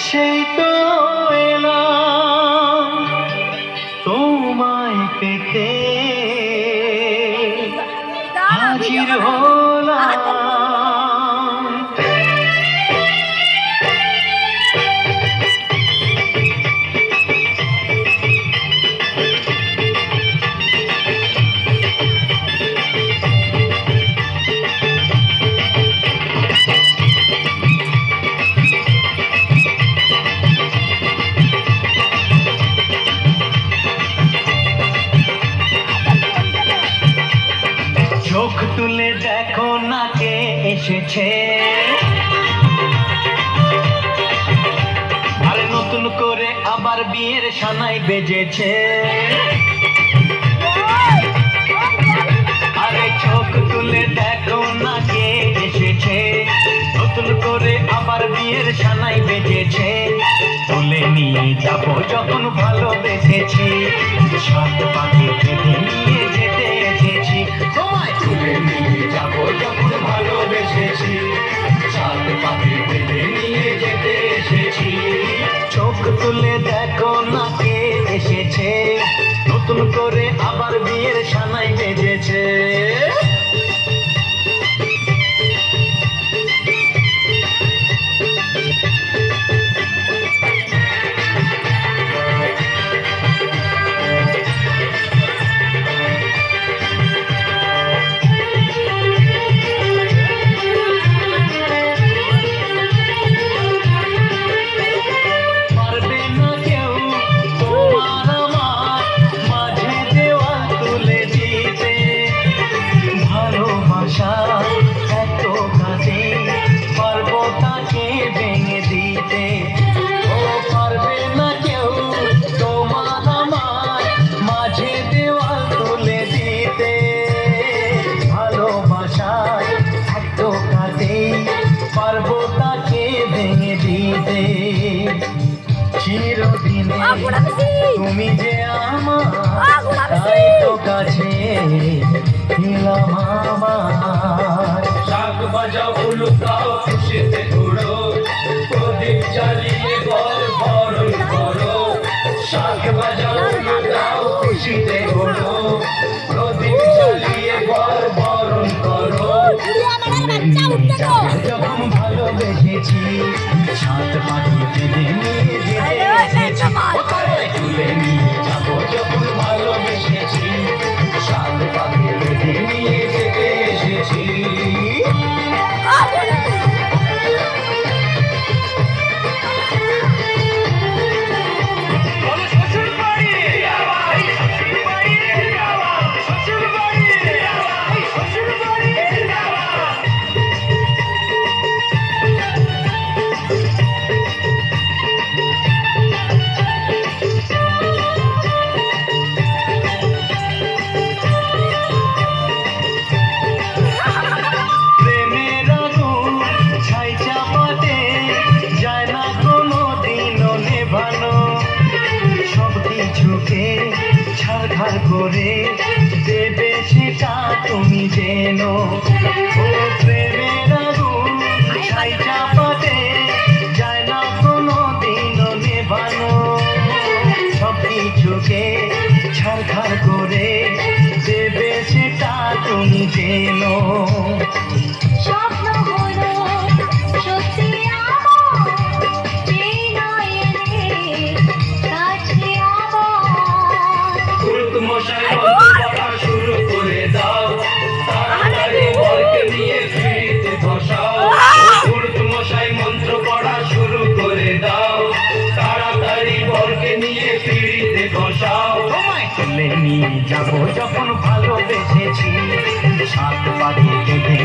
সেই তো এলাম তোমায় পেতে, হাজির হলাম। চোখ তুলে দেখো না কে এসেছে, আরে নতুন করে আবার বিয়ের সানাই বেজেছে। আরে চোখ তুলে দেখো না কে এসেছে, নতুন করে আবার বিয়ের সানাই বেজেছে। তুলে নিয়ে যাব যখন ভালোবেসেছি, সাত পাখি বেঁধে নিয়ে যেতে এসেছি। তোমায় তুলে নিয়ে যাব যখন ভালোবেসেছি, সাত পাখি বেঁধে নিয়ে যেতে এসেছি। চোখ তুলে দেখো না কে এসেছে, নতুন করে আবার বিয়ের সানাই বেজেছে। চিরদিনে তুমি যে আমার, তাই তো কাছে দিলাম আমার। শাক বাজাও উলুকাও খুশিতে ঘুরো, প্রদীপ জ্বালিয়ে ঘর বরণ করো। শাক বাজাও উলুকাও খুশিতে ঘুরো, প্রদীপ জ্বালিয়ে ঘর বরণ করো। যখন ভালোবেসেছি, সাত পাখি বেঁধে নিয়ে যেতে এসেছি। তুলে নিয়ে যাব যখন ভালোবেসেছি, সাত পাখি বেঁধে নিয়ে যেতে এসেছি। ছাড়খাড় করে দেবে সেটা তুমি যেন, ও প্রেমের আগুন ছাই চাপাতে যায় না কোনো দিনও নেভানো। সব কিছুকে ছাড়খাড় করে দেবে সেটা তুমি যেন। শুরু করে দাও, তাড়াতাড়ি বরকে নিয়ে ফিরিতে বসাও। মশাই মন্ত্র পড়া শুরু করে দাও, তাড়াতাড়ি বরকে নিয়ে ফিরিতে বসাও। তোমায় তুলে নিয়ে যাবো যখন ভালোবেসেছি, সাত পাখি বেঁধে